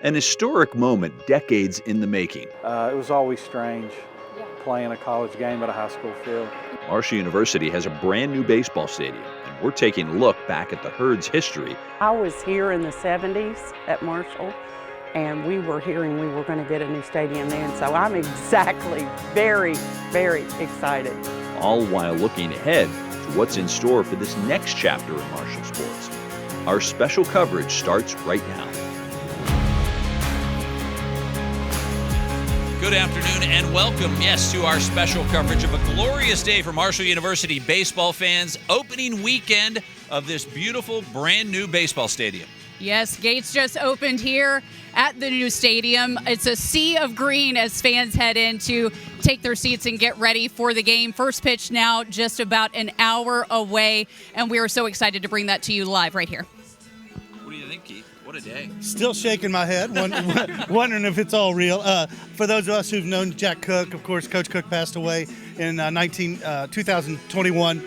An historic moment decades in the making. It was always strange playing a college game at a high school field. Marshall University has a brand new baseball stadium, and we're taking a look back at the Herd's history. I was here in the 70s at Marshall, and we were hearing we were going to get a new stadium then, so I'm exactly very, very excited. All while looking ahead to what's in store for this next chapter in Marshall sports. Our special coverage starts right now. Good afternoon and welcome, to our special coverage of a glorious day for Marshall University baseball fans. Opening weekend of this beautiful brand new baseball stadium. Yes, gates just opened here at the new stadium. It's a sea of green as fans head in to take their seats and get ready for the game. First pitch now just about an hour away, and we are so excited to bring that to you live right here. What do you think, Keith? What a day. Still shaking my head, wondering if it's all real. For those of us who've known Jack Cook, of course, Coach Cook passed away in 2021.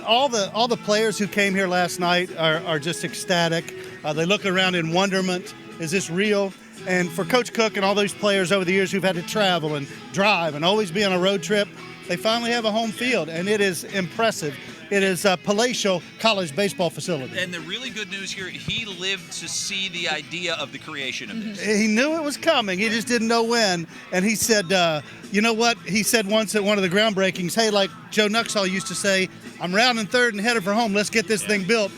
All the players who came here last night are just ecstatic. They look around in wonderment. Is this real? And for Coach Cook and all those players over the years who've had to travel and drive and always be on a road trip, they finally have a home field, and it is impressive. It is a palatial college baseball facility. And the really good news here, he lived to see the idea of the creation of this. He knew it was coming. He just didn't know when. And he said, you know what? He said once at one of the groundbreakings, hey, like Joe Nuxhall used to say, I'm rounding third and headed for home. Let's get this thing built.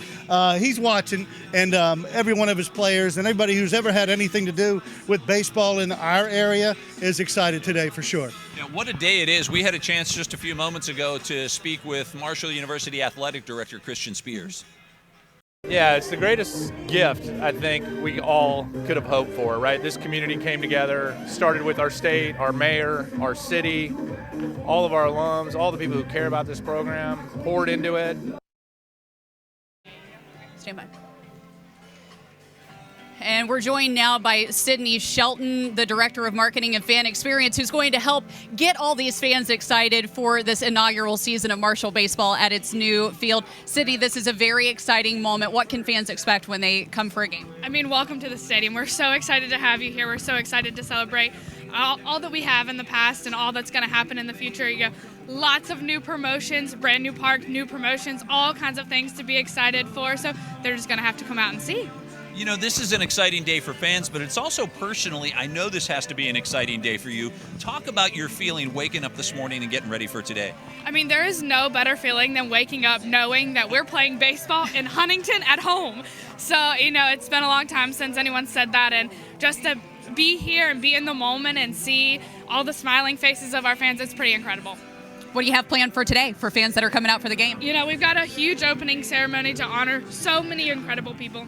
He's watching, and every one of his players and everybody who's ever had anything to do with baseball in our area is excited today for sure. Yeah, what a day it is. We had a chance just a few moments ago to speak with Marshall University Athletic Director Christian Spears. Yeah, it's the greatest gift I think we all could have hoped for, right? This community came together, started with our state, our mayor, our city, all of our alums, all the people who care about this program, poured into it. Stand by. And we're joined now by Sydney Shelton, the Director of Marketing and Fan Experience, who's going to help get all these fans excited for this inaugural season of Marshall baseball at its new field. Sydney, this is a very exciting moment. What can fans expect when they come for a game? I mean, welcome to the stadium. We're so excited to have you here. We're so excited to celebrate all that we have in the past and all that's going to happen in the future. You got lots of new promotions, brand new park, new promotions, all kinds of things to be excited for. So they're just going to have to come out and see. You know, this is an exciting day for fans, but it's also personally, I know this has to be an exciting day for you. Talk about your feeling waking up this morning and getting ready for today. I mean, there is no better feeling than waking up knowing that we're playing baseball in Huntington at home. So, you know, it's been a long time since anyone said that, and just to be here and be in the moment and see all the smiling faces of our fans, it's pretty incredible. What do you have planned for today for fans that are coming out for the game? You know, we've got a huge opening ceremony to honor so many incredible people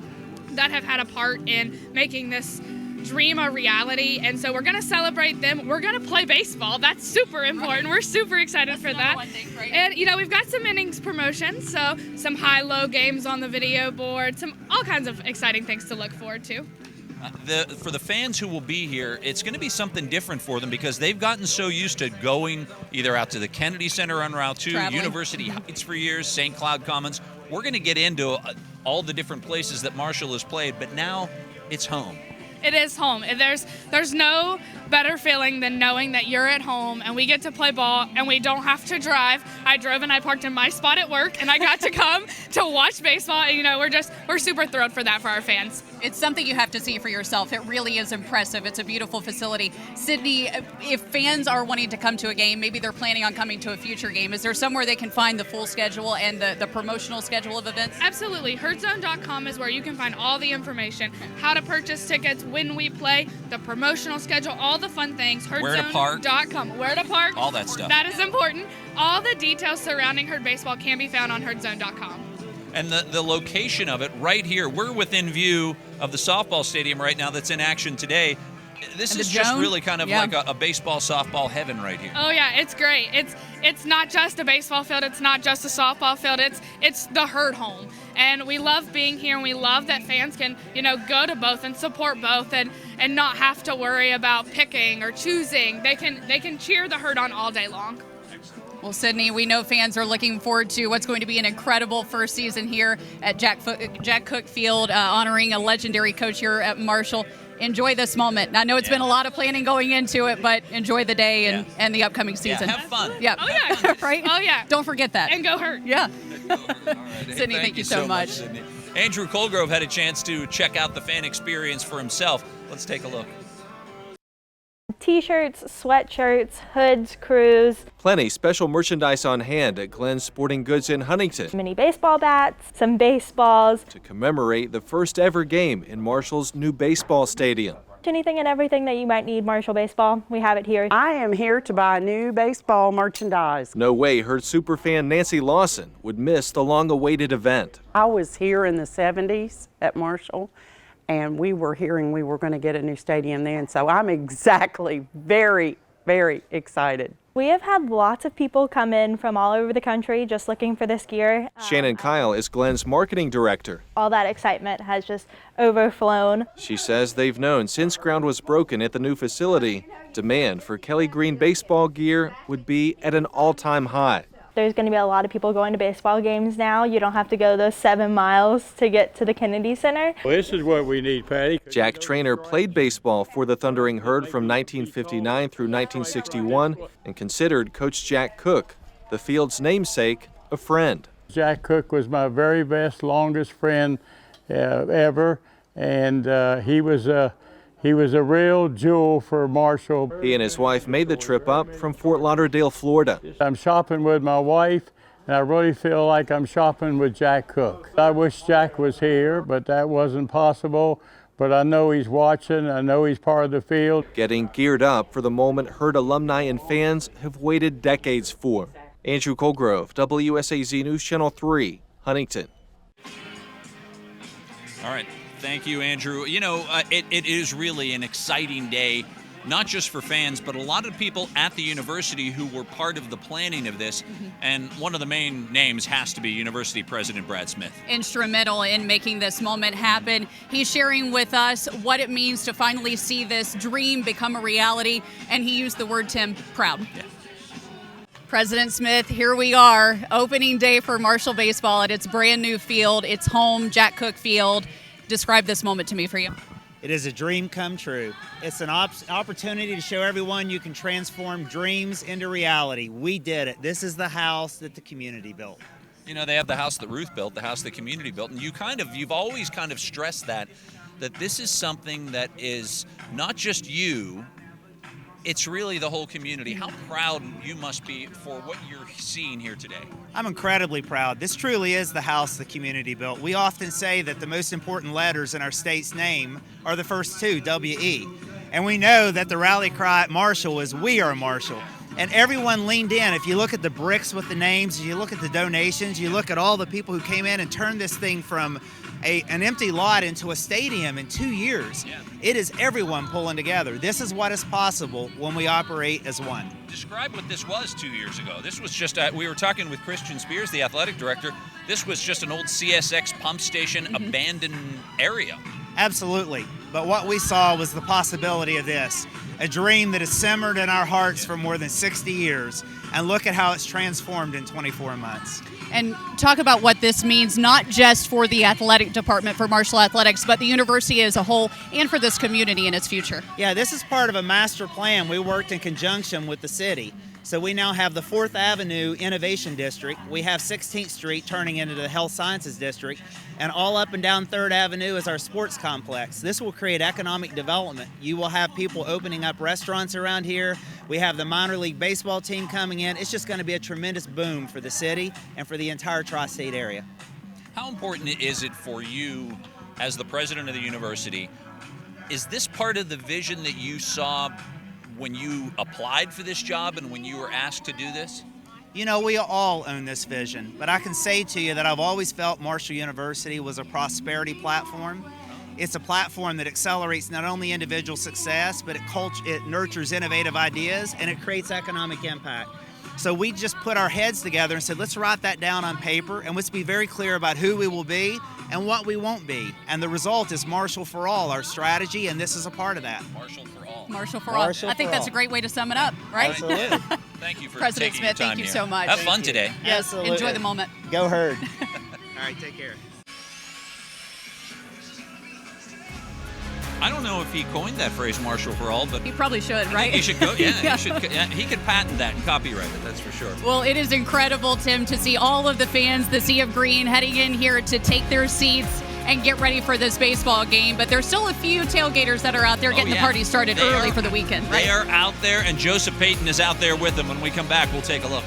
that have had a part in making this dream a reality, and so we're going to celebrate them. We're going to play baseball. That's super important. We're super excited for that. Right? And you know, we've got some innings promotions, so some high-low games on the video board, all kinds of exciting things to look forward to. For the fans who will be here, it's going to be something different for them because they've gotten so used to going either out to the Kennedy Center on Route 2, Traveling. University Heights for years, St. Cloud Commons. We're going to get into all the different places that Marshall has played, but now it's home. It is home. There's no better feeling than knowing that you're at home and we get to play ball and we don't have to drive. I drove and I parked in my spot at work and I got to come to watch baseball. And, you know, we're super thrilled for that for our fans. It's something you have to see for yourself. It really is impressive. It's a beautiful facility. Sydney, if fans are wanting to come to a game, maybe they're planning on coming to a future game, is there somewhere they can find the full schedule and the promotional schedule of events? Absolutely. Herdzone.com is where you can find all the information, how to purchase tickets, when we play, the promotional schedule, all the fun things. Herdzone.com. Where to park. All that stuff. That is important. All the details surrounding Herd Baseball can be found on Herdzone.com. And the location of it right here, we're within view of the softball stadium right now that's in action today. This is just really kind of like a baseball, softball heaven right here. Oh yeah, it's great. It's not just a baseball field. It's not just a softball field. It's the Herd home, and we love being here. And we love that fans can go to both and support both, and not have to worry about picking or choosing. They can cheer the Herd on all day long. Well, Sydney, we know fans are looking forward to what's going to be an incredible first season here at Jack Cook Field, honoring a legendary coach here at Marshall. enjoy this moment. I know it's been a lot of planning going into it, but enjoy the day and the upcoming season. Yeah, have fun. Yeah. Oh, yeah. Right? Oh, yeah. Don't forget that. And go Hurt. Yeah. All right. Hey, Sydney, thank you so much. Sydney. Andrew Colgrove had a chance to check out the fan experience for himself. Let's take a look. T-shirts, sweatshirts, hoods, crews, Plenty special merchandise on hand at Glenn's Sporting Goods in Huntington mini baseball bats, some baseballs, to commemorate the first ever game in Marshall's new baseball stadium. anything and everything that you might need Marshall baseball. We have it here. I am here to buy new baseball merchandise. No way Herd superfan Nancy Lawson would miss the long-awaited event. I was here in the 70s at Marshall, and we were hearing we were going to get a new stadium then, so I'm exactly very, very excited. We have had lots of people come in from all over the country just looking for this gear. Shannon Kyle is Glenn's marketing director. All that excitement has just overflown. She says they've known since ground was broken at the new facility, demand for Kelly Green baseball gear would be at an all-time high. There's going to be a lot of people going to baseball games now. You don't have to go those 7 miles to get to the Kennedy Center. Well, this is what we need, Patty. Jack Trainer played baseball for the Thundering Herd from 1959 through 1961 and considered Coach Jack Cook, the field's namesake, a friend. Jack Cook was my very best, longest friend ever, and he was a real jewel for Marshall. He and his wife made the trip up from Fort Lauderdale, Florida. I'm shopping with my wife, and I really feel like I'm shopping with Jack Cook. I wish Jack was here, but that wasn't possible. But I know he's watching. I know he's part of the field. Getting geared up for the moment Herd alumni and fans have waited decades for. Andrew Colgrove, WSAZ News Channel 3, Huntington. All right. Thank you, Andrew. You know, it is really an exciting day, not just for fans, but a lot of people at the university who were part of the planning of this. And one of the main names has to be University President Brad Smith. Instrumental in making this moment happen. He's sharing with us what it means to finally see this dream become a reality. And he used the word, Tim, proud. Yeah. President Smith, here we are, opening day for Marshall baseball at its brand new field, its home, Jack Cook Field. Describe this moment to me for you. It is a dream come true. It's an opportunity to show everyone you can transform dreams into reality. We did it. This is the house that the community built. You know, they have the house that Ruth built, the house the community built, and you've always kind of stressed that this is something that is not just you, it's really the whole community. How proud you must be for what you're seeing here today. I'm incredibly proud. This truly is the house the community built. We often say that the most important letters in our state's name are the first two, W-E. And we know that the rally cry at Marshall is "We are Marshall." And everyone leaned in. If you look at the bricks with the names, you look at the donations, you look at all the people who came in and turned this thing from an empty lot into a stadium in 2 years. Yeah. It is everyone pulling together. This is what is possible when we operate as one. Describe what this was 2 years ago. This was just, we were talking with Christian Spears, the athletic director. This was just an old CSX pump station, abandoned area. Absolutely. But what we saw was the possibility of this, a dream that has simmered in our hearts for more than 60 years. And look at how it's transformed in 24 months. And talk about what this means, not just for the athletic department for Marshall Athletics, but the university as a whole and for this community and its future. Yeah, this is part of a master plan. We worked in conjunction with the city. So we now have the 4th Avenue Innovation District. We have 16th Street turning into the Health Sciences District. And all up and down 3rd Avenue is our sports complex. This will create economic development. You will have people opening up restaurants around here. We have the minor league baseball team coming in. It's just going to be a tremendous boom for the city and for the entire tri-state area. How important is it for you as the president of the university? Is this part of the vision that you saw when you applied for this job and when you were asked to do this? You know, we all own this vision, but I can say to you that I've always felt Marshall University was a prosperity platform. It's a platform that accelerates not only individual success, but it nurtures innovative ideas and it creates economic impact. So we just put our heads together and said, let's write that down on paper and let's be very clear about who we will be and what we won't be. And the result is Marshall for All, our strategy, and this is a part of that. Marshall for all. Marshall for all. I think that's a great way to sum it up, right? Absolutely. Thank you for President taking Smith, your time thank you here. so much. Have fun today. Yes, Absolutely. enjoy the moment. Go Herd. All right, take care. I don't know if he coined that phrase, Marshall for all, but He probably should, I right? think he should go. Yeah, Yeah. he could patent that and copyright it. That's for sure. Well, it is incredible, Tim, to see all of the fans, the Sea of Green, heading in here to take their seats and get ready for this baseball game. But there's still a few tailgaters that are out there getting the party started early for the weekend, right? They are out there, and Joseph Payton is out there with them. When we come back, we'll take a look.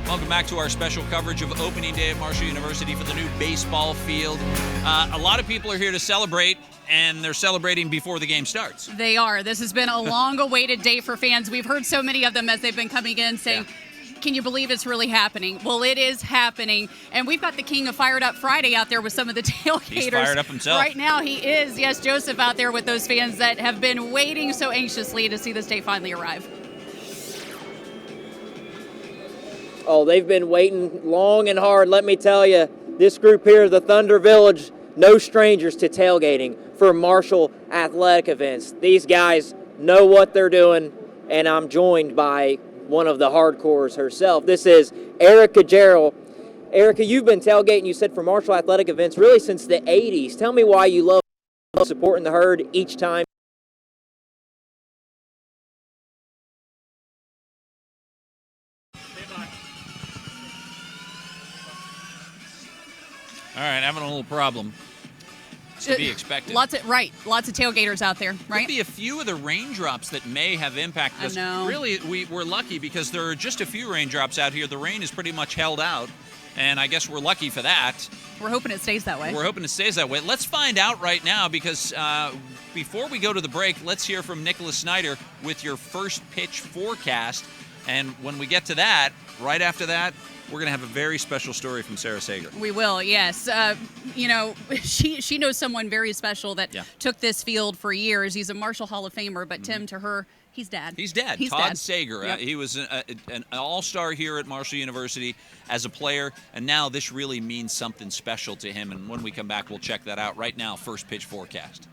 Welcome back to our special coverage of opening day at Marshall University for the new baseball field. A lot of people are here to celebrate, and they're celebrating before the game starts. They are. This has been a long-awaited day for fans. We've heard so many of them as they've been coming in saying, can you believe it's really happening? Well, it is happening. And we've got the king of Fired Up Friday out there with some of the tailgaters. He's fired up himself. Right now he is. Yes, Joseph out there with those fans that have been waiting so anxiously to see this day finally arrive. Oh, they've been waiting long and hard. Let me tell you, this group here, the Thunder Village, no strangers to tailgating for Marshall athletic events. These guys know what they're doing, and I'm joined by one of the hardcores herself. This is Erica Jarrell. Erica, you've been tailgating, you said, for Marshall athletic events really since the 80s. Tell me why you love supporting the herd each time. All right, having a little problem. It's to be expected. Lots of tailgaters out there, right? Could be a few of the raindrops that may have impacted us. I know. Really, we're lucky because there are just a few raindrops out here. The rain is pretty much held out, and I guess we're lucky for that. We're hoping it stays that way. We're hoping it stays that way. Let's find out right now because before we go to the break, let's hear from Nicholas Snyder with your first pitch forecast. And when we get to that, right after that, we're going to have a very special story from Sarah Sager. We will, yes. You know, she knows someone very special that took this field for years. He's a Marshall Hall of Famer, but Tim, to her, he's dad. He's dad. He's Todd dad. Sager. Yep. He was an all-star here at Marshall University as a player, and now this really means something special to him. And when we come back, we'll check that out. Right now, first pitch forecast.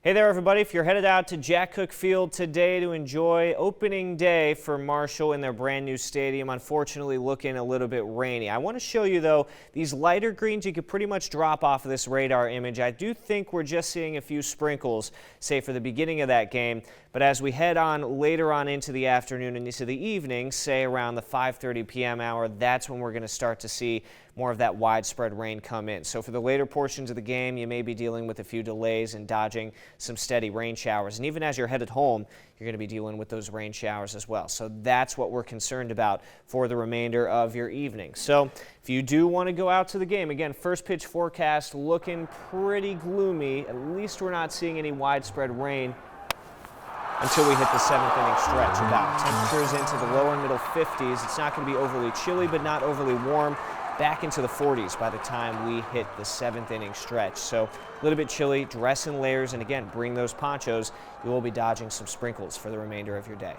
Hey there, everybody. If you're headed out to Jack Cook Field today to enjoy opening day for Marshall in their brand new stadium, unfortunately looking a little bit rainy. I want to show you, though, these lighter greens you could pretty much drop off of this radar image. I do think we're just seeing a few sprinkles, say, for the beginning of that game. But as we head on later on into the afternoon and into the evening, say around the 5:30 p.m. hour, that's when we're going to start to see more of that widespread rain come in. So for the later portions of the game, you may be dealing with a few delays and dodging some steady rain showers. And even as you're headed home, you're going to be dealing with those rain showers as well. So that's what we're concerned about for the remainder of your evening. So if you do want to go out to the game, again, first pitch forecast looking pretty gloomy. At least we're not seeing any widespread rain until we hit the 7th inning stretch. About temperatures into the lower middle 50s. It's not going to be overly chilly, but not overly warm. Back into the 40s by the time we hit the 7th inning stretch. So a little bit chilly, dress in layers, and again, bring those ponchos. You will be dodging some sprinkles for the remainder of your day.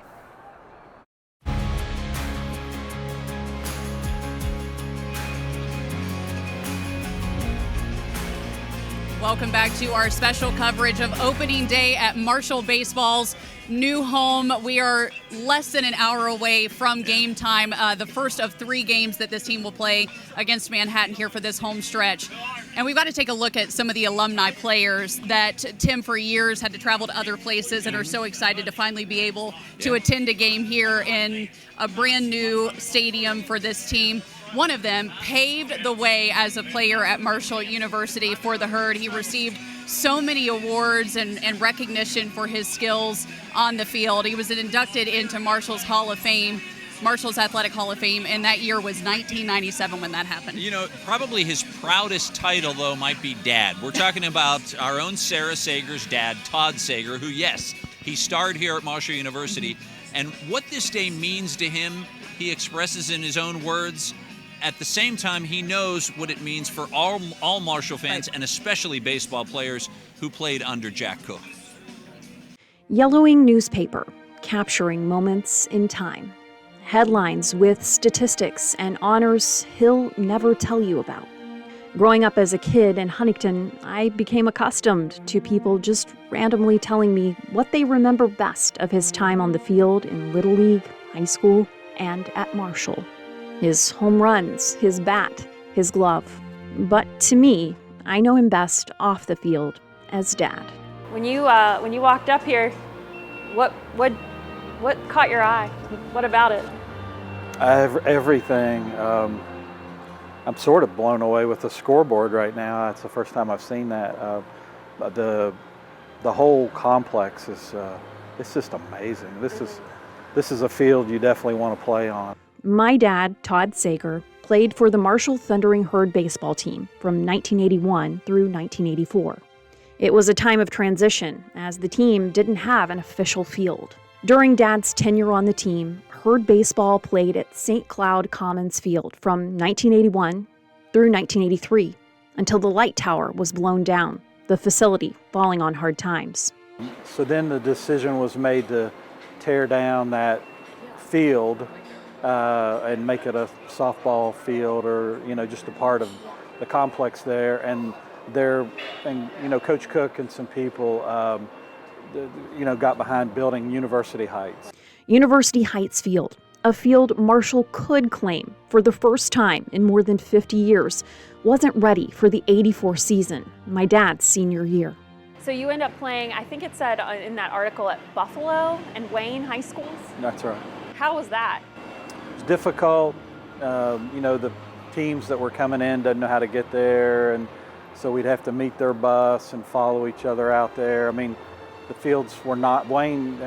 Welcome back to our special coverage of opening day at Marshall Baseball's new home. We are less than an hour away from game time, the first of 3 games that this team will play against Manhattan here for this home stretch. And we've got to take a look at some of the alumni players that Tim for years had to travel to other places and are so excited to finally be able to attend a game here in a brand new stadium for this team. One of them paved the way as a player at Marshall University for the Herd. He received so many awards and recognition for his skills on the field. He was inducted into Marshall's Hall of Fame, Marshall's Athletic Hall of Fame, and that year was 1997 when that happened. You know, probably his proudest title, though, might be Dad. We're talking about our own Sarah Sager's dad, Todd Sager, who, yes, he starred here at Marshall University. And what this day means to him, he expresses in his own words. At the same time, he knows what it means for all Marshall fans, and especially baseball players who played under Jack Cook. Yellowing newspaper, capturing moments in time. Headlines with statistics and honors he'll never tell you about. Growing up as a kid in Huntington, I became accustomed to people just randomly telling me what they remember best of his time on the field in Little League, high school, and at Marshall. his home runs, his bat, his glove. But to me, I know him best off the field as Dad. When you walked up here, what caught your eye? What about it? Everything. I'm sort of blown away with the scoreboard right now. It's the first time I've seen that. The whole complex is it's just amazing. This is a field you definitely want to play on. My dad, Todd Sager, played for the Marshall Thundering Herd baseball team from 1981 through 1984. It was a time of transition, as the team didn't have an official field. During Dad's tenure on the team, Herd baseball played at St. Cloud Commons Field from 1981 through 1983, until the light tower was blown down, the facility falling on hard times. So then the decision was made to tear down that field and make it a softball field, or just a part of the complex there. And Coach Cook and some people got behind building University Heights. University Heights Field, a field Marshall could claim for the first time in more than 50 years, wasn't ready for the '84 season, my dad's senior year. So you end up playing, I think it said in that article, at Buffalo and Wayne high schools? That's right. How was that? It's difficult. The teams that were coming in didn't know how to get there, and so we'd have to meet their bus and follow each other out there. I mean, the fields were not, Wayne,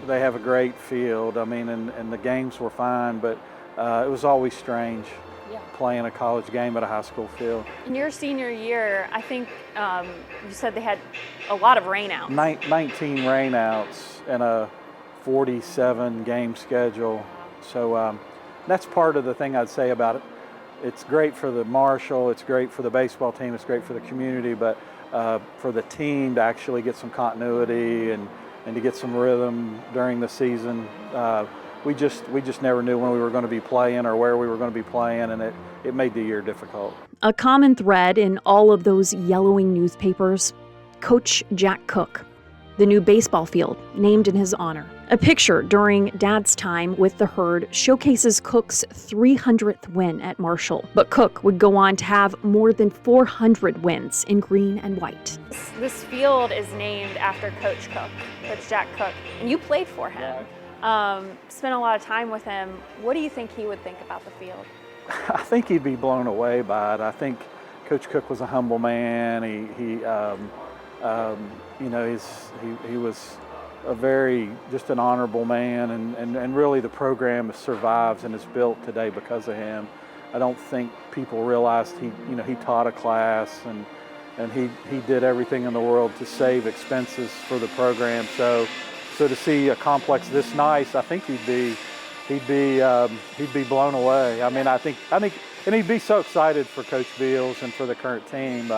they have a great field, and the games were fine, but it was always strange playing a college game at a high school field. In your senior year, I think you said they had a lot of rainouts. 19 rainouts and a 47 game schedule. So that's part of the thing I'd say about it. It's great for the Marshall, it's great for the baseball team, it's great for the community, but for the team to actually get some continuity and to get some rhythm during the season, we just never knew when we were going to be playing or where we were going to be playing, and it made the year difficult. A common thread in all of those yellowing newspapers, Coach Jack Cook, the new baseball field named in his honor. A picture during Dad's time with the Herd showcases Cook's 300th win at Marshall, but Cook would go on to have more than 400 wins in green and white. This field is named after Coach Cook, Coach Jack Cook, and you played for him. Spent a lot of time with him. What do you think he would think about the field? I think he'd be blown away by it. I think Coach Cook was a humble man. He was a just an honorable man, and really the program survives and is built today because of him. I don't think people realized he taught a class and he did everything in the world to save expenses for the program. So to see a complex this nice, I think he'd be blown away. I think, and he'd be so excited for Coach Beals and for the current team.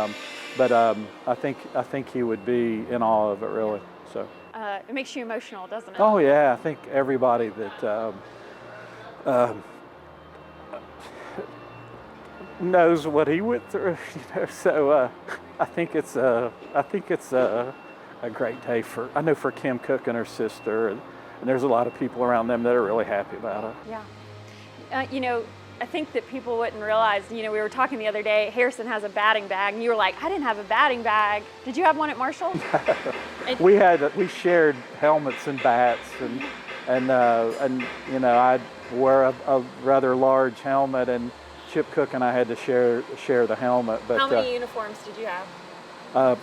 But I think he would be in awe of it, really. So. It makes you emotional, doesn't it? Oh yeah, I think everybody that knows what he went through, So I think it's a great day for Kim Cook and her sister, and there's a lot of people around them that are really happy about it. Yeah. I think that people wouldn't realize, we were talking the other day, Harrison has a batting bag, and you were like, I didn't have a batting bag. Did you have one at Marshall? We shared helmets and bats, and I'd wear a rather large helmet, and Chip Cook and I had to share the helmet. But how many uniforms did you have?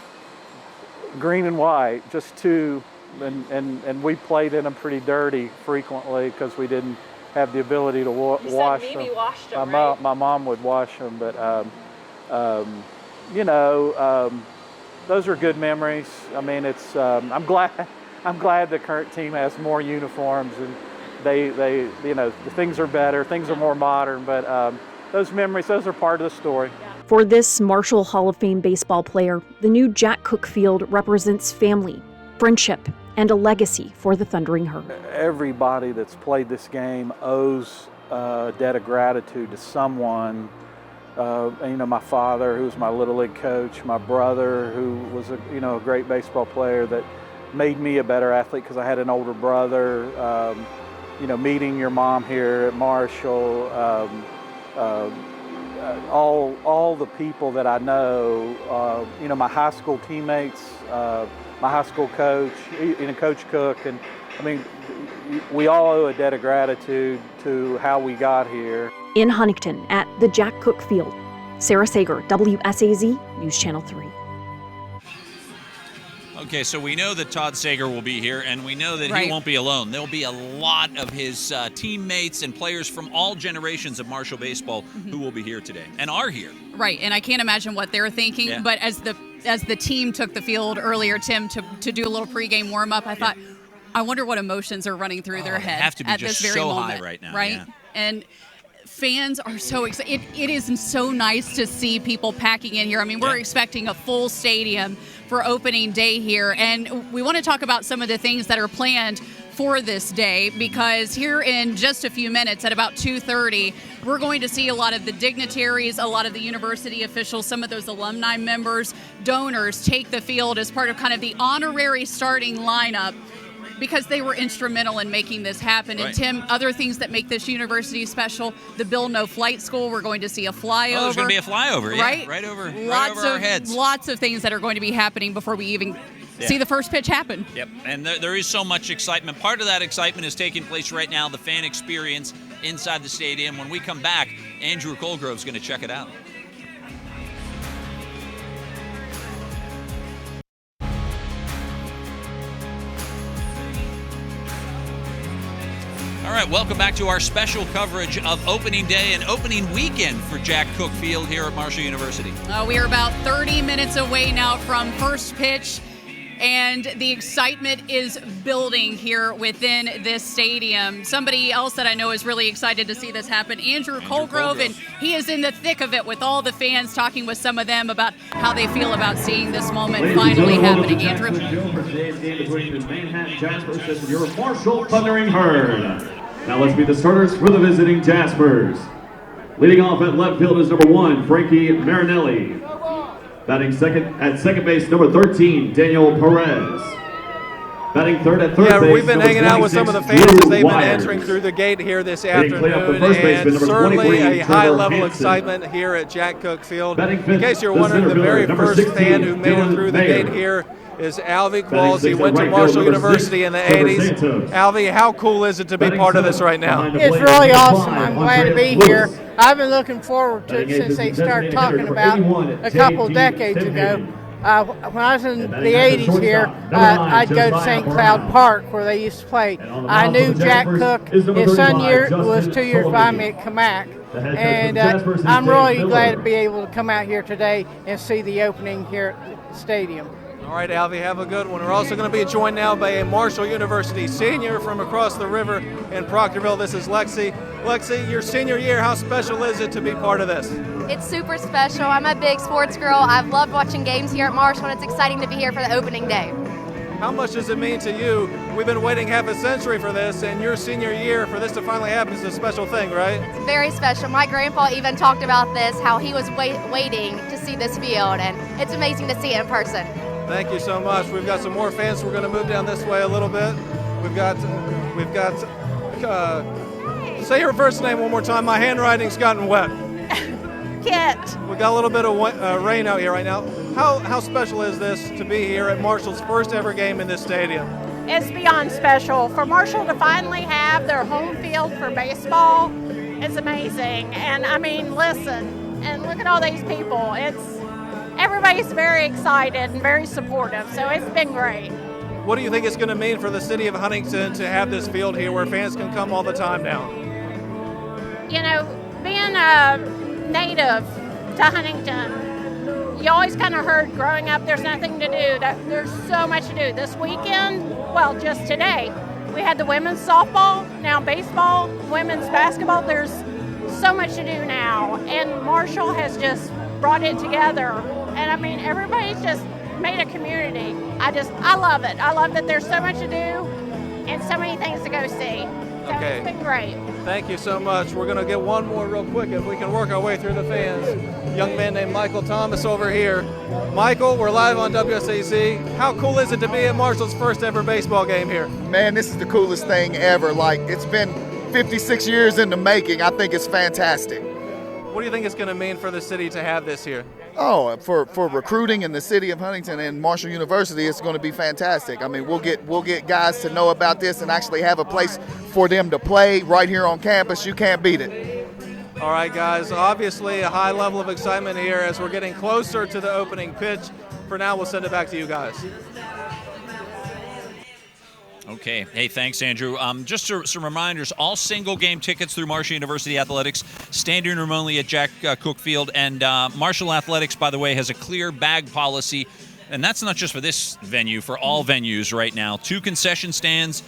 Green and white, just two, and we played in them pretty dirty frequently because we didn't have the ability to wash them. Washed them, right? My mom would wash them, but those are good memories. It's I'm glad the current team has more uniforms, and the things are better, things are more modern, but those memories, those are part of the story. For this Marshall Hall of Fame baseball player, the new Jack Cook Field represents family, friendship, and a legacy for the Thundering Herd. Everybody that's played this game owes a debt of gratitude to someone. My father, who was my Little League coach, my brother, who was a great baseball player that made me a better athlete because I had an older brother. meeting your mom here at Marshall, all the people that I know, my high school teammates, my high school coach, Coach Cook, and I mean, we all owe a debt of gratitude to how we got here. In Huntington at the Jack Cook Field, Sarah Sager, WSAZ News Channel 3. Okay, so we know that Todd Sager will be here, and we know that he won't be alone. There'll be a lot of his teammates and players from all generations of Marshall baseball who will be here today and are here. Right, and I can't imagine what they're thinking, but as the team took the field earlier, Tim, to do a little pregame warm-up, I thought, I wonder what emotions are running through their head have to be at just this very so moment. high right now. Right? Yeah. And fans are so excited. It is so nice to see people packing in here. I mean, we're expecting a full stadium for opening day here, and we want to talk about some of the things that are planned for this day, because here in just a few minutes at about 2:30, we're going to see a lot of the dignitaries, a lot of the university officials, some of those alumni members, donors take the field as part of kind of the honorary starting lineup, because they were instrumental in making this happen. And Tim, other things that make this university special, the Bill No Flight School, we're going to see a flyover. Oh, there's going to be a flyover, right? Right over our heads. Lots of things that are going to be happening before we even see the first pitch happen. Yep, and there is so much excitement. Part of that excitement is taking place right now, the fan experience inside the stadium. When we come back, Andrew Colgrove's going to check it out. All right, welcome back to our special coverage of opening day and opening weekend for Jack Cook Field here at Marshall University. We are about 30 minutes away now from first pitch, and the excitement is building here within this stadium. Somebody else that I know is really excited to see this happen, Andrew Colgrove, and he is in the thick of it with all the fans, talking with some of them about how they feel about seeing this moment finally happening. Andrew. For today's game between the Manhattan Jaspers and your Marshall Thundering Herd. Now let's meet the starters for the visiting Jaspers. Leading off at left field is number 1, Frankie Marinelli. Batting second base, number 13, Daniel Perez. Batting third at third base. We've been hanging out with some of the fans as they've been entering through the gate here this afternoon, and certainly a high level of excitement here at Jack Cook Field. In case you're wondering, the very first fan who made it through the gate here is Alvy Qualls. He went to Marshall University in the 80s. Alvy, how cool is it to be part of this right now? It's really awesome. I'm glad to be here. I've been looking forward to it since they started talking about a couple of decades ago. When I was in the 80s here, I'd go to St. Cloud Park where they used to play. I knew Jack Cook. His son was 2 years by me at Camac. And I'm really glad to be able to come out here today and see the opening here at the stadium. All right, Alvy, have a good one. We're also going to be joined now by a Marshall University senior from across the river in Proctorville. This is Lexi. Lexi, your senior year, how special is it to be part of this? It's super special. I'm a big sports girl. I've loved watching games here at Marshall, and it's exciting to be here for the opening day. How much does it mean to you? We've been waiting half a century for this, and your senior year, for this to finally happen, is a special thing, right? It's very special. My grandpa even talked about this, how he was waiting to see this field, and it's amazing to see it in person. Thank you so much. We've got some more fans. We're going to move down this way a little bit. We've got. Say your first name one more time. My handwriting's gotten wet. Kit. We got a little bit of rain out here right now. How special is this to be here at Marshall's first ever game in this stadium? It's beyond special. For Marshall to finally have their home field for baseball is amazing. And I mean, listen, and look at all these people. Everybody's very excited and very supportive, so it's been great. What do you think it's going to mean for the city of Huntington to have this field here where fans can come all the time now? You know, being a native to Huntington, you always kind of heard growing up there's nothing to do. There's so much to do. This weekend, well, just today, we had the women's softball, now baseball, women's basketball. There's so much to do now, and Marshall has just brought it together. And I mean, everybody's just made a community. I love it. I love that there's so much to do and so many things to go see. So It's been great. Thank you so much. We're going to get one more real quick if we can work our way through the fans. Young man named Michael Thomas over here. Michael, we're live on WSAC. How cool is it to be at Marshall's first ever baseball game here? Man, this is the coolest thing ever. Like, it's been 56 years in the making. I think it's fantastic. What do you think it's going to mean for the city to have this here? Oh, for recruiting in the city of Huntington and Marshall University, it's going to be fantastic. I mean, we'll get guys to know about this and actually have a place for them to play right here on campus. You can't beat it. All right, guys, obviously a high level of excitement here as we're getting closer to the opening pitch. For now, we'll send it back to you guys. Okay. Hey, thanks, Andrew. Just some reminders. All single game tickets through Marshall University Athletics, standing room only at Jack Cook Field. And Marshall Athletics, by the way, has a clear bag policy. And that's not just for this venue, for all venues right now. 2 concession stands.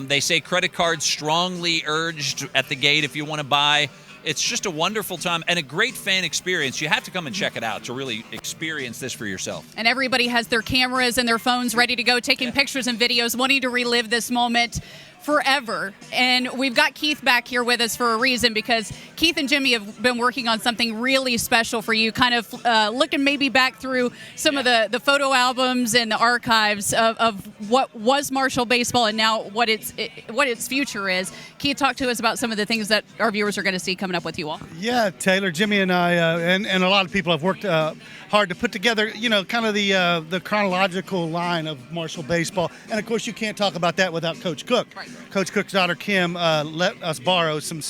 They say credit cards strongly urged at the gate if you want to buy. It's just a wonderful time and a great fan experience. You have to come and check it out to really experience this for yourself. And everybody has their cameras and their phones ready to go, taking pictures and videos, wanting to relive this moment forever. And we've got Keith back here with us for a reason, because Keith and Jimmy have been working on something really special for you, kind of looking maybe back through some of the photo albums and the archives of what was Marshall baseball and now what its future is. Keith, talk to us about some of the things that our viewers are going to see coming up with you all. Yeah, Taylor, Jimmy and I, and a lot of people have worked hard to put together, kind of the chronological line of Marshall baseball. And, of course, you can't talk about that without Coach Cook. Right. Coach Cook's daughter, Kim, let us borrow some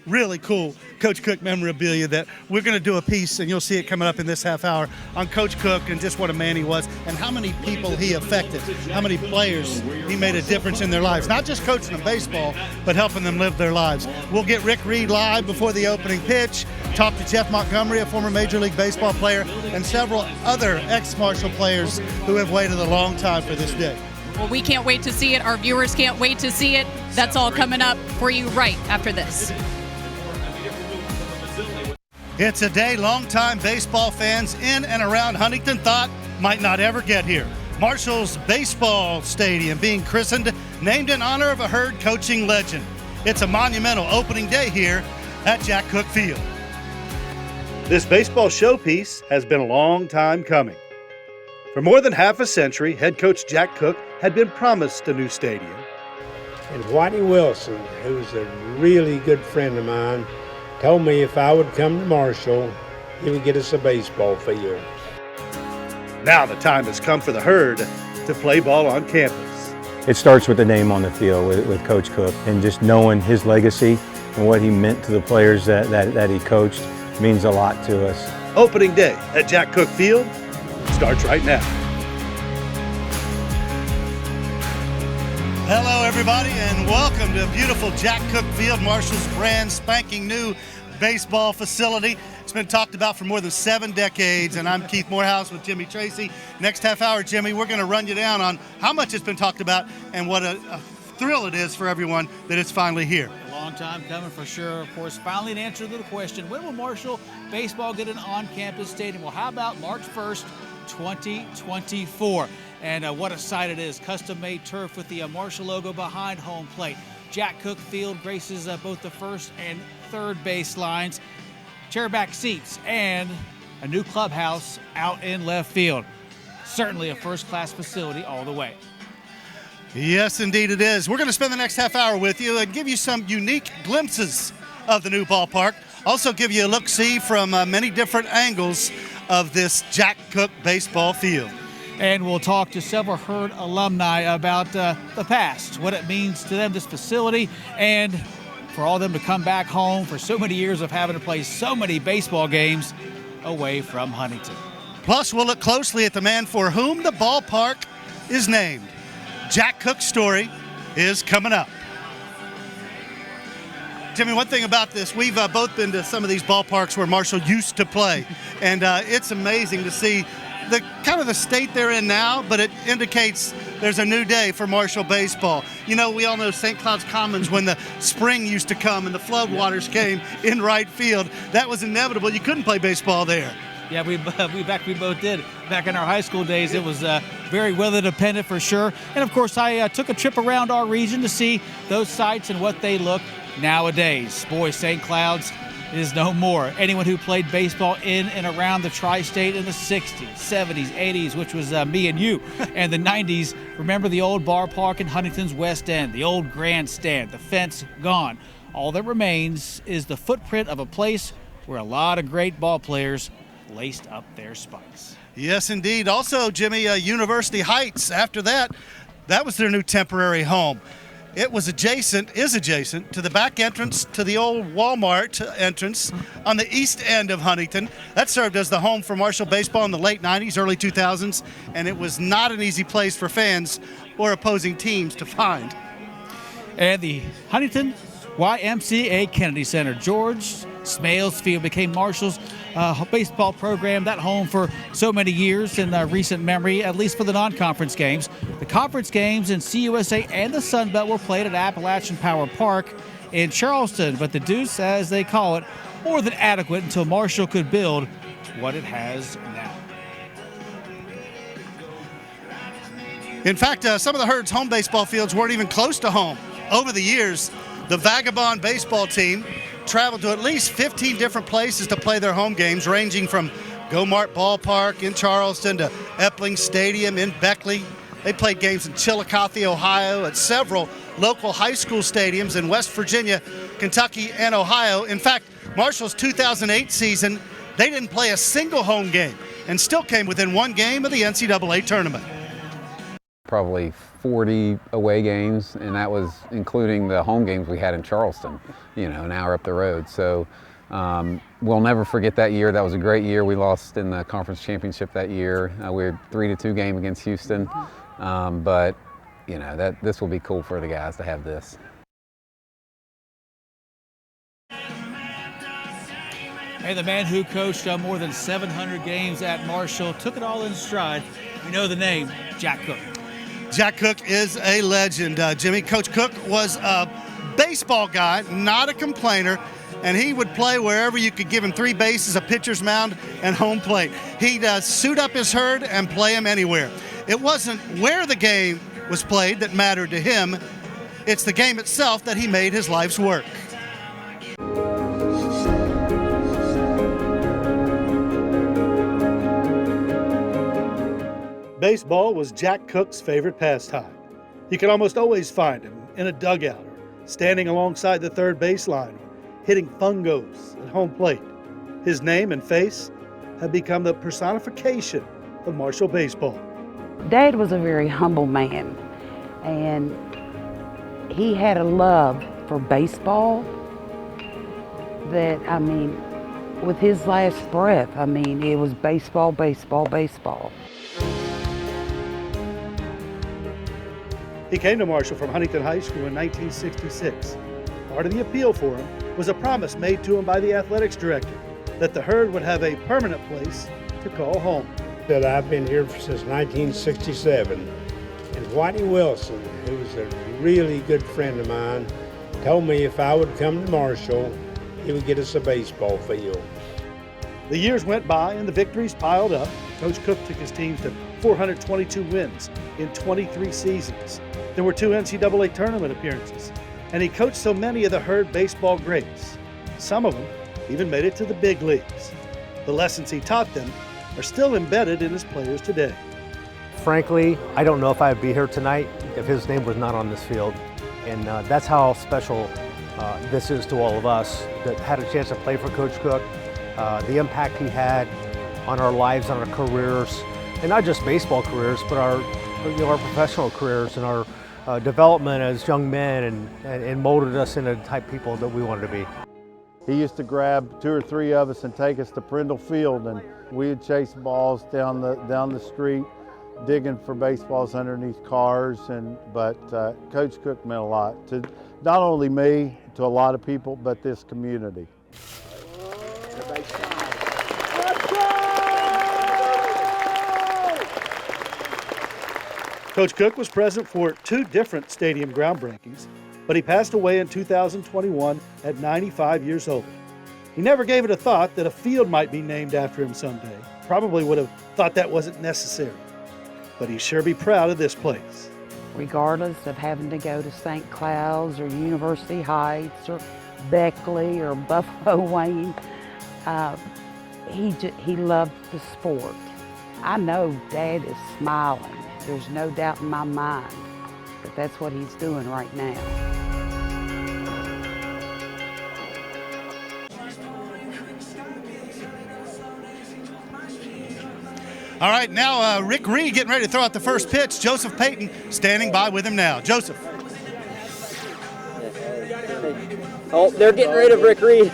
really cool Coach Cook memorabilia that we're going to do a piece, and you'll see it coming up in this half hour, on Coach Cook and just what a man he was and how many people he affected, how many players he made a difference in their lives, not just coaching them baseball, but helping them live their lives. We'll get Rick Reed live before the opening pitch, talk to Jeff Montgomery, a former Major League Baseball player, and several other ex-Marshall players who have waited a long time for this day. Well, we can't wait to see it. Our viewers can't wait to see it. That's all coming up for you right after this. It's a day longtime baseball fans in and around Huntington thought might not ever get here. Marshall's baseball stadium being christened, named in honor of a Herd coaching legend. It's a monumental opening day here at Jack Cook Field. This baseball showpiece has been a long time coming. For more than half a century, head coach Jack Cook had been promised a new stadium. And Whitey Wilson, who's a really good friend of mine, told me if I would come to Marshall, he would get us a baseball field. Now the time has come for the Herd to play ball on campus. It starts with the name on the field with Coach Cook, and just knowing his legacy and what he meant to the players that he coached means a lot to us. Opening day at Jack Cook Field starts right now. Hello, everybody, and welcome to beautiful Jack Cook Field, Marshall's brand spanking new baseball facility. It's been talked about for more than 7 decades, and I'm Keith Morehouse with Jimmy Tracy. Next half hour, Jimmy, we're going to run you down on how much it's been talked about and what a thrill it is for everyone that it's finally here. A long time coming for sure. Of course, finally an answer to the question, when will Marshall baseball get an on-campus stadium? Well, how about March 1st, 2024? And what a sight it is. Custom-made turf with the Marshall logo behind home plate. Jack Cook Field graces both the first and third base lines. Chairback seats and a new clubhouse out in left field. Certainly a first-class facility all the way. Yes, indeed it is. We're going to spend the next half hour with you and give you some unique glimpses of the new ballpark. Also give you a look-see from many different angles of this Jack Cook baseball field. And we'll talk to several Herd alumni about the past, what it means to them, this facility, and for all of them to come back home for so many years of having to play so many baseball games away from Huntington. Plus, we'll look closely at the man for whom the ballpark is named. Jack Cook's story is coming up. Jimmy, one thing about this, we've both been to some of these ballparks where Marshall used to play, and it's amazing to see the kind of the state they're in now, but it indicates there's a new day for Marshall baseball. You know, we all know St. Cloud's Commons, when the spring used to come and the floodwaters came in right field, that was inevitable. You couldn't play baseball there. Yeah, we both did. Back in our high school days, it was very weather dependent for sure. And of course, I took a trip around our region to see those sites and what they look nowadays. Boy, St. Cloud's is no more. Anyone who played baseball in and around the tri-state in the 60s, 70s, 80s, which was me and you, and the 90s, remember the old ballpark in Huntington's West End, the old grandstand, the fence gone. All that remains is the footprint of a place where a lot of great ball players laced up their spikes. Yes, indeed. Also, Jimmy, University Heights, after that was their new temporary home. It was adjacent to the back entrance to the old Walmart entrance on the east end of Huntington. That served as the home for Marshall baseball in the late 90s, early 2000s, and it was not an easy place for fans or opposing teams to find. And the Huntington YMCA Kennedy Center, George Smales Field, became Marshall's baseball program, that home for so many years in recent memory, at least for the non-conference games. The conference games in CUSA and the Sun Belt were played at Appalachian Power Park in Charleston, but the Deuce, as they call it, more than adequate until Marshall could build what it has now. In fact, some of the Herd's home baseball fields weren't even close to home. Over the years, the Vagabond baseball team traveled to at least 15 different places to play their home games, ranging from Go-Mart Ballpark in Charleston to Epling Stadium in Beckley. They played games in Chillicothe, Ohio, at several local high school stadiums in West Virginia, Kentucky, and Ohio. In fact, Marshall's 2008 season, they didn't play a single home game and still came within one game of the NCAA tournament. Probably 40 away games, and that was including the home games we had in Charleston, an hour up the road. So we'll never forget that year. That was a great year. We lost in the conference championship that year. We had 3-2 game against Houston, but this will be cool for the guys to have this. And the man who coached more than 700 games at Marshall took it all in stride. You know the name, Jack Cook. Jack Cook is a legend, Jimmy. Coach Cook was a baseball guy, not a complainer, and he would play wherever you could give him 3 bases, a pitcher's mound, and home plate. He'd suit up his herd and play him anywhere. It wasn't where the game was played that mattered to him. It's the game itself that he made his life's work. Baseball was Jack Cook's favorite pastime. You could almost always find him in a dugout or standing alongside the third baseline or hitting fungos at home plate. His name and face have become the personification of Marshall baseball. Dad was a very humble man, and he had a love for baseball that, with his last breath, it was baseball, baseball, baseball. He came to Marshall from Huntington High School in 1966. Part of the appeal for him was a promise made to him by the athletics director that the Herd would have a permanent place to call home. That I've been here since 1967, and Whitey Wilson, who's a really good friend of mine, told me if I would come to Marshall, he would get us a baseball field. The years went by and the victories piled up. Coach Cook took his team to 422 wins in 23 seasons. There were 2 NCAA tournament appearances, and he coached so many of the Herd baseball greats. Some of them even made it to the big leagues. The lessons he taught them are still embedded in his players today. Frankly, I don't know if I'd be here tonight if his name was not on this field. And that's how special this is to all of us that had a chance to play for Coach Cook. The impact he had on our lives, on our careers, and not just baseball careers, but our professional careers and our development as young men, and molded us into the type of people that we wanted to be. He used to grab 2 or 3 of us and take us to Prindle Field, and we'd chase balls down the street, digging for baseballs underneath cars. But Coach Cook meant a lot to not only me, to a lot of people, but this community. Coach Cook was present for 2 different stadium groundbreakings, but he passed away in 2021 at 95 years old. He never gave it a thought that a field might be named after him someday. Probably would have thought that wasn't necessary. But he'd sure be proud of this place. regardless of having to go to St. Cloud's or University Heights or Beckley or Buffalo Wayne. He loved the sport. I know Dad is smiling. There's no doubt in my mind that that's what he's doing right now. All right, now Rick Reed getting ready to throw out the first pitch. Joseph Payton standing by with him now. Joseph. Oh, they're getting rid of Rick Reed.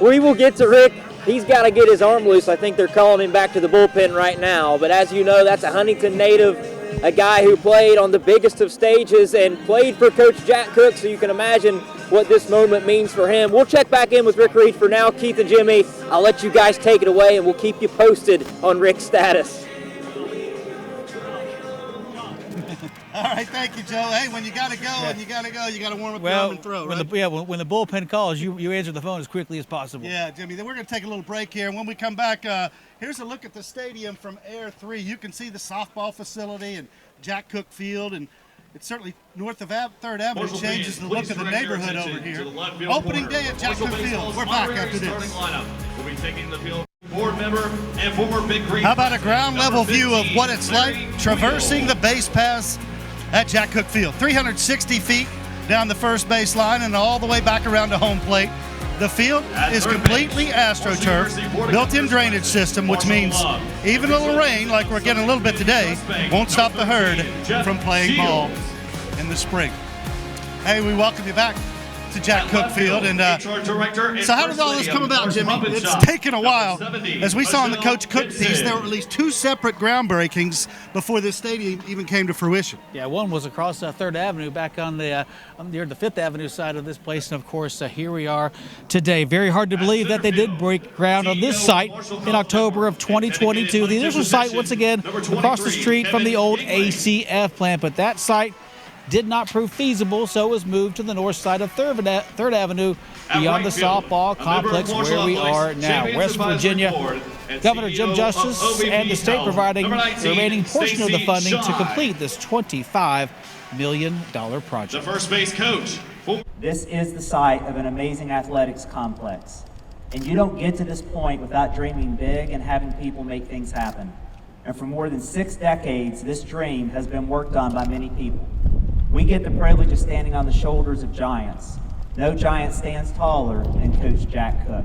We will get to Rick. He's got to get his arm loose. I think they're calling him back to the bullpen right now. But as you know, that's a Huntington native, a guy who played on the biggest of stages and played for Coach Jack Cook, so you can imagine what this moment means for him. We'll check back in with Rick Reed. For now, Keith and Jimmy, I'll let you guys take it away, and we'll keep you posted on Rick's status. All right, thank you, Joe. Hey, when you got to go and you got to warm up your arm and throw, right? When the bullpen calls, you answer the phone as quickly as possible. Yeah, Jimmy, then we're going to take a little break here. And when we come back, here's a look at the stadium from Air 3. You can see the softball facility and Jack Cook Field, and it's certainly north of 3rd Avenue changes the look of the neighborhood over here. Opening day at Jack Cook Field. We're back after this. We'll be taking the field. Board member and former Big Green. How about a ground level view of what it's like traversing the base paths at Jack Cook Field? 360 feet down the first base line and all the way back around to home plate. The field is completely AstroTurf, built-in drainage system, which means even a little rain, like we're getting a little bit today, won't stop the herd from playing ball in the spring. Hey, we welcome you back to Jack Cook Field. And so how did all this come about, Jimmy? It's taken a while. As we saw in the Coach Cook piece, there were at least 2 separate groundbreakings before this stadium even came to fruition. Yeah, one was across 3rd Avenue back on the near the 5th Avenue side of this place. And, of course, here we are today. Very hard to believe that they did break ground on this site in October of 2022. The initial site, once again, across the street from the old ACF plant. But that site did not prove feasible, so it was moved to the north side of 3rd Avenue beyond the softball complex where we are now. West Virginia, Governor Jim Justice and the state providing the remaining portion of the funding to complete this $25 million project. The first base coach. This is the site of an amazing athletics complex. And you don't get to this point without dreaming big and having people make things happen. And for more than 6 decades, this dream has been worked on by many people. We get the privilege of standing on the shoulders of giants. No giant stands taller than Coach Jack Cook.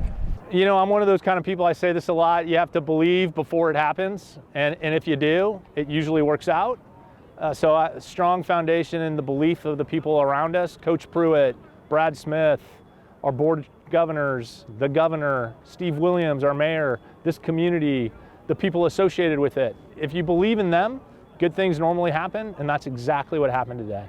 You know, I'm one of those kind of people, I say this a lot, you have to believe before it happens, and if you do, it usually works out. So a strong foundation in the belief of the people around us, Coach Pruitt, Brad Smith, our board governors, the governor, Steve Williams, our mayor, this community, the people associated with it. If you believe in them, good things normally happen, and that's exactly what happened today.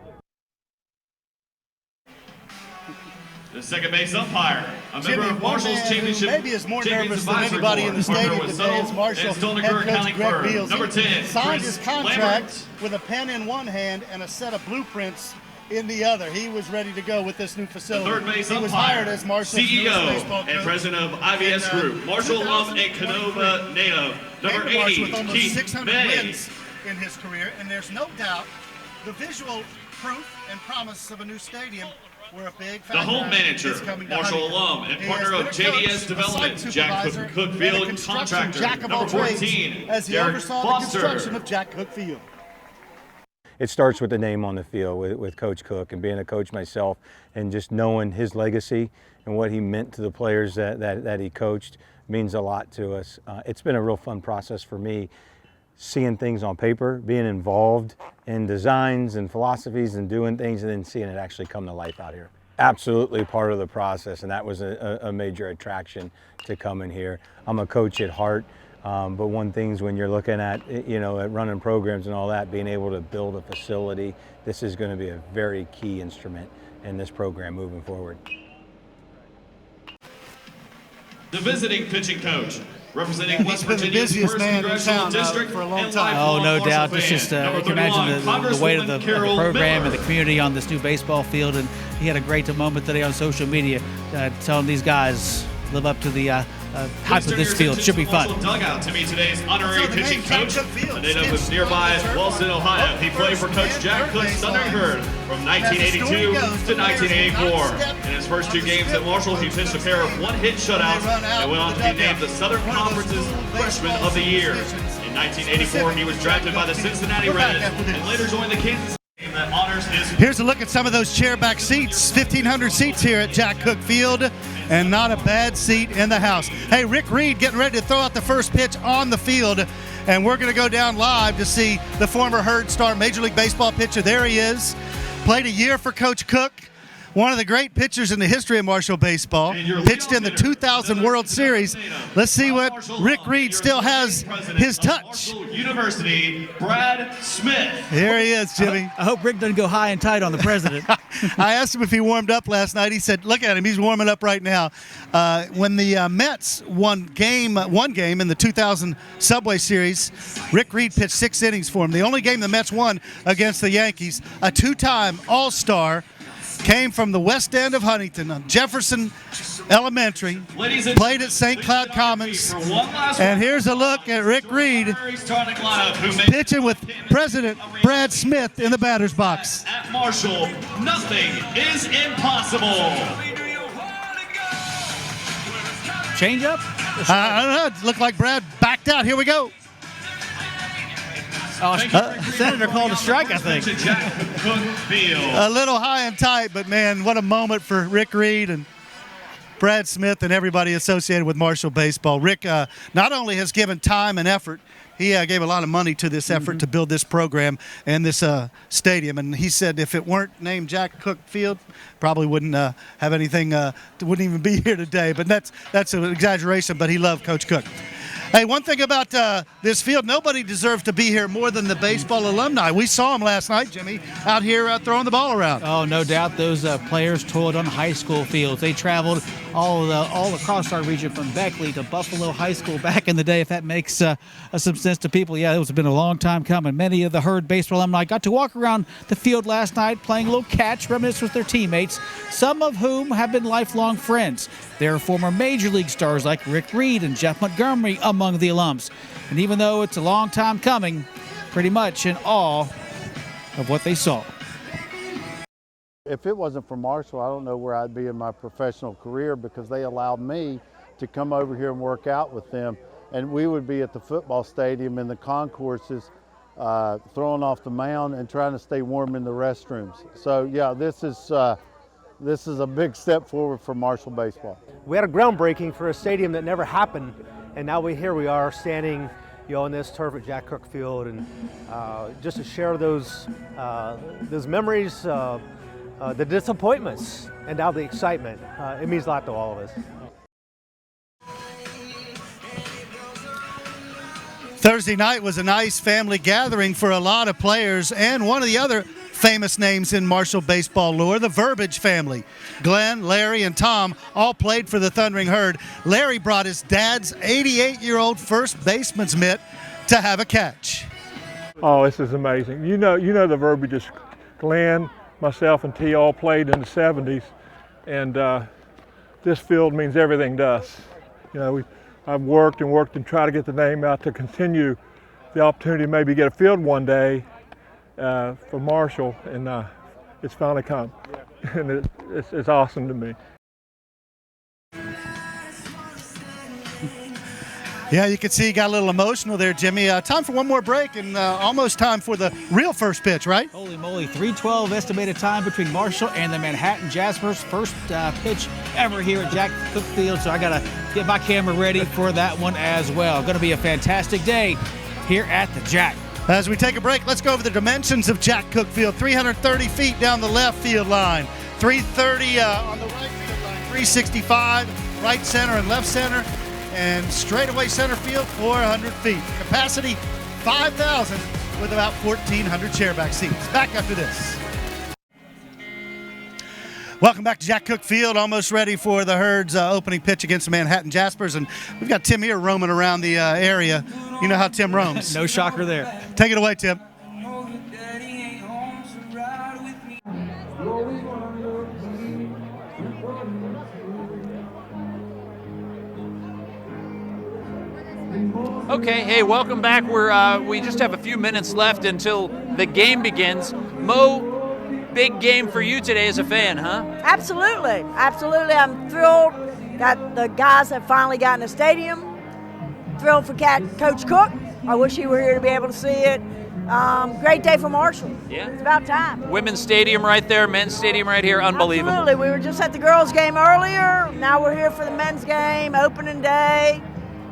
The second base umpire, a Jimmy, member of Marshall's championship. Maybe is more nervous than anybody in the stadium today is Marshall head coach Greg Beals. Number 10, signed Chris his contract with a pen in one hand and a set of blueprints in the other. He was ready to go with this new facility. The third base he was umpire, hired as Marshall's CEO baseball coach and president of IBS Group, Marshall alum and Canova native, number 80, with almost Keith 600 May. wins in his career, and there's no doubt the visual proof and promise of a new stadium were a big factor. The home manager, Marshall alum and partner of JDS Development, Jack Cook Field contractor, number 14, as he Derek oversaw Foster. the construction of Jack Cook Field. It starts with the name on the field with Coach Cook, and being a coach myself and just knowing his legacy and what he meant to the players that he coached means a lot to us. It's been a real fun process for me, seeing things on paper, being involved in designs and philosophies and doing things, and then seeing it actually come to life out here. Absolutely part of the process, and that was a major attraction to coming here. I'm a coach at heart. But one thing's when you're looking at, at running programs and all that, being able to build a facility, this is going to be a very key instrument in this program moving forward. The visiting pitching coach, representing West been the Virginia's busiest 1st man in Congressional town District for a long and time. Oh, no lifelong doubt. Marshall It's just, fan. you Number can imagine 31, the weight of the Carol program Miller. and the community on this new baseball field. And he had a great moment today on social media telling these guys, live up to the hype of this field. Should be fun. Dugout to meet today's honorary pitching coach, a native of nearby Wilson, Ohio. He played for Coach Jack Cook's Thundering Herd from 1982 to 1984. In his first 2 games at Marshall, he pitched a pair of one-hit shutouts and went on to be named the Southern Conference's Freshman of the Year. In 1984, he was drafted by the Cincinnati Reds and later joined the Kansas team that honors his. Here's a look at some of those chairback seats. 1,500 seats here at Jack Cook Field, and not a bad seat in the house. Hey, Rick Reed getting ready to throw out the first pitch on the field, and we're going to go down live to see the former Herd star Major League Baseball pitcher. There he is. Played a year for Coach Cook. One of the great pitchers in the history of Marshall baseball. Pitched in the 2000 World Series. Let's see what Rick Reed still has his touch. University, Brad Smith. Here he is, Jimmy. I hope Rick doesn't go high and tight on the president. I asked him if he warmed up last night. He said, look at him, he's warming up right now. When the Mets won one game in the 2000 Subway Series, Rick Reed pitched 6 innings for him. The only game the Mets won against the Yankees. A 2-time All-Star. Came from the west end of Huntington on Jefferson Elementary, played at St. Cloud Commons, and here's a look at Rick Reed pitching with President Brad Smith in the batter's box. At Marshall, nothing is impossible. Change up? I don't know. It looked like Brad backed out. Here we go. Senator called a strike, I think. A little high and tight, but man, what a moment for Rick Reed and Brad Smith and everybody associated with Marshall baseball. Rick not only has given time and effort, he gave a lot of money to this effort to build this program and this stadium. And he said if it weren't named Jack Cook Field, probably wouldn't have anything, wouldn't even be here today. But that's an exaggeration, but he loved Coach Cook. Hey, one thing about this field, nobody deserves to be here more than the baseball alumni. We saw them last night, Jimmy, out here throwing the ball around. Oh, no doubt those players toiled on high school fields. They traveled all across our region from Beckley to Buffalo High School back in the day, if that makes some sense to people. Yeah, it's been a long time coming. Many of the Herd baseball alumni got to walk around the field last night playing a little catch, reminisce with their teammates, some of whom have been lifelong friends. There are former Major League stars like Rick Reed and Jeff Montgomery among the alums. And even though it's a long time coming, pretty much in awe of what they saw. If it wasn't for Marshall, I don't know where I'd be in my professional career, because they allowed me to come over here and work out with them. And we would be at the football stadium in the concourses, throwing off the mound and trying to stay warm in the restrooms. So yeah, this is a big step forward for Marshall baseball. We had a groundbreaking for a stadium that never happened, and now here we are standing, on this turf at Jack Cook Field, and just to share those memories, the disappointments, and now the excitement. It means a lot to all of us. Thursday night was a nice family gathering for a lot of players, and one of the other famous names in Marshall baseball lore, the Verbiage family. Glenn, Larry, and Tom all played for the Thundering Herd. Larry brought his dad's 88-year-old first baseman's mitt to have a catch. Oh, this is amazing. You know the Verbiages. Glenn, myself, and T all played in the 70s, and this field means everything to us. I've worked and tried to get the name out to continue the opportunity to maybe get a field one day for Marshall, and it's finally come, and it's awesome to me. Yeah, you can see he got a little emotional there, Jimmy. Time for one more break, and almost time for the real first pitch, right? Holy moly, 3:12 estimated time between Marshall and the Manhattan Jaspers. First pitch ever here at Jack Cook Field, so I got to get my camera ready for that one as well. Going to be a fantastic day here at the Jack. As we take a break, let's go over the dimensions of Jack Cook Field. 330 feet down the left field line, 330 on the right field line, 365 right center and left center, and straightaway center field 400 feet. Capacity 5,000 with about 1,400 chairback seats. Back after this. Welcome back to Jack Cook Field, almost ready for the Herd's opening pitch against the Manhattan Jaspers. And we've got Tim here roaming around the area. You know how Tim roams. No shocker there. Take it away, Tim. Okay, hey, welcome back. We just have a few minutes left until the game begins. Mo, big game for you today as a fan, huh? Absolutely, absolutely. I'm thrilled that the guys have finally gotten a stadium. Thrilled for Coach Cook. I wish he were here to be able to see it. Great day for Marshall. Yeah. It's about time. Women's stadium right there, men's stadium right here, unbelievable. Absolutely. We were just at the girls' game earlier. Now we're here for the men's game, opening day.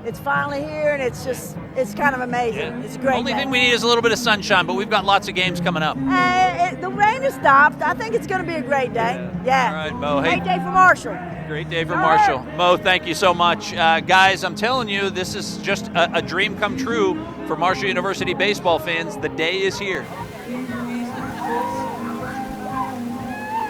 It's finally here, and it's kind of amazing. Yeah. It's a great Only day. thing we need is a little bit of sunshine, but we've got lots of games coming up. The rain has stopped. I think it's going to be a great day. Yeah. All right, Mo. Great day for Marshall. Great day for Marshall. Mo, thank you so much. Guys, I'm telling you, this is just a dream come true for Marshall University baseball fans. The day is here.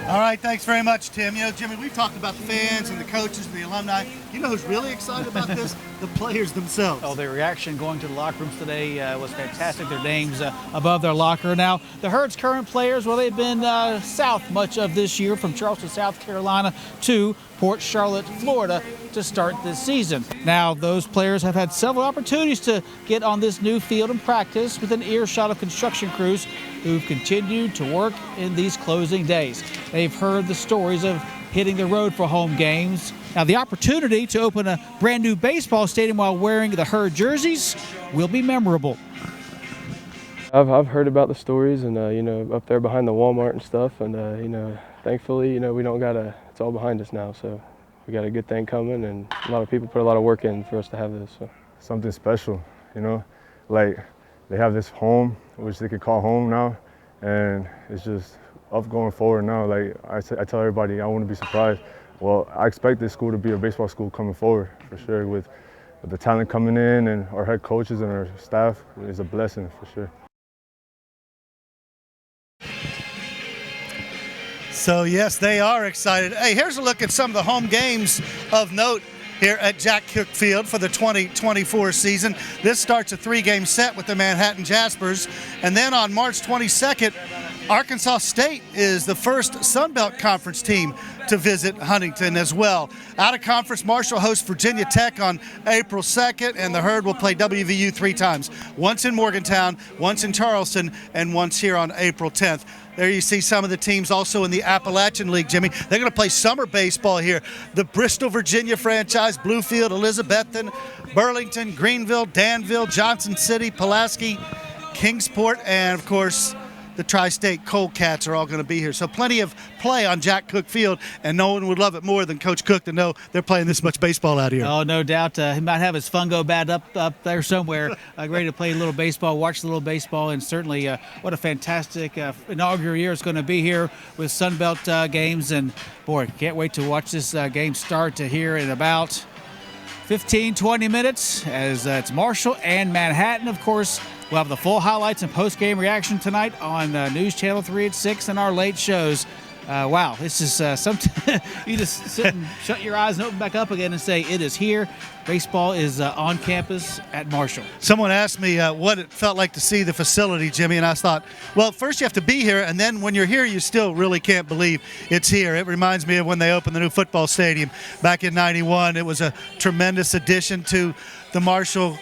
All right, thanks very much, Tim. You know, Jimmy, we've talked about the fans and the coaches and the alumni. You know who's really excited about this? The players themselves. Oh, their reaction going to the locker rooms today was fantastic. Their names above their locker. Now, the Herd's current players, well, they've been south much of this year, from Charleston, South Carolina to Port Charlotte, Florida, to start this season. Now, those players have had several opportunities to get on this new field and practice with an earshot of construction crews who've continued to work in these closing days. They've heard the stories of hitting the road for home games. Now, the opportunity to open a brand new baseball stadium while wearing the Herd jerseys will be memorable. I've heard about the stories, and you know, up there behind the Walmart and stuff, and you know, thankfully, you know, we don't gotta. It's all behind us now, so we got a good thing coming, and a lot of people put a lot of work in for us to have this. So. Something special, you know, like they have this home, which they could call home now, and it's just up going forward now. Like I tell everybody, I wouldn't be surprised. Well, I expect this school to be a baseball school coming forward for sure. With the talent coming in, and our head coaches and our staff is a blessing for sure. So, yes, they are excited. Hey, here's a look at some of the home games of note here at Jack Cook Field for the 2024 season. This starts a 3-game set with the Manhattan Jaspers. And then on March 22nd, Arkansas State is the first Sun Belt Conference team to visit Huntington as well. Out of conference, Marshall hosts Virginia Tech on April 2nd, and the Herd will play WVU 3 times. Once in Morgantown, once in Charleston, and once here on April 10th. There you see some of the teams also in the Appalachian League, Jimmy. They're going to play summer baseball here. The Bristol, Virginia franchise, Bluefield, Elizabethton, Burlington, Greenville, Danville, Johnson City, Pulaski, Kingsport, and, of course, the Tri-State Cold Cats are all going to be here. So plenty of play on Jack Cook Field, and no one would love it more than Coach Cook to know they're playing this much baseball out here. Oh, no doubt. He might have his fungo bat up there somewhere, ready to play a little baseball, watch a little baseball, and certainly what a fantastic inaugural year it's going to be here with Sun Belt games. And, boy, can't wait to watch this game start to here in about 15, 20 minutes as it's Marshall and Manhattan, of course. We'll have the full highlights and post-game reaction tonight on News Channel 3 at 6 and our late shows. Wow, this is something you just sit and shut your eyes and open back up again and say, it is here. Baseball is on campus at Marshall. Someone asked me what it felt like to see the facility, Jimmy, and I thought, well, first you have to be here, and then when you're here, you still really can't believe it's here. It reminds me of when they opened the new football stadium back in '91. It was a tremendous addition to the Marshall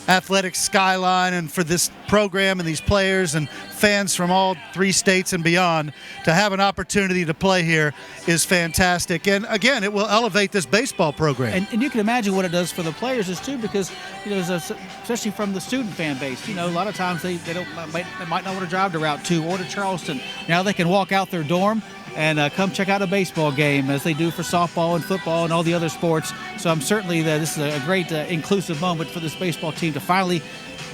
athletic skyline, and for this program and these players and fans from all 3 states and beyond to have an opportunity to play here is fantastic. And again, it will elevate this baseball program. And you can imagine what it does for the players is too, because you know, especially from the student fan base, you know, a lot of times they might not want to drive to Route 2 or to Charleston. Now they can walk out their dorm and come check out a baseball game as they do for softball and football and all the other sports. So I'm certainly this is a great inclusive moment for this baseball team to finally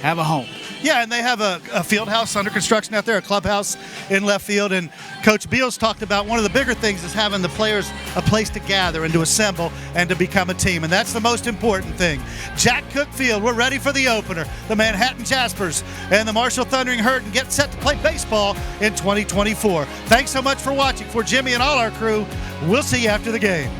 have a home. Yeah, and they have a field house under construction out there, a clubhouse in left field. And Coach Beals talked about one of the bigger things is having the players a place to gather and to assemble and to become a team. And that's the most important thing. Jack Cook Field, we're ready for the opener. The Manhattan Jaspers and the Marshall Thundering Herd and get set to play baseball in 2024. Thanks so much for watching. For Jimmy and all our crew, we'll see you after the game.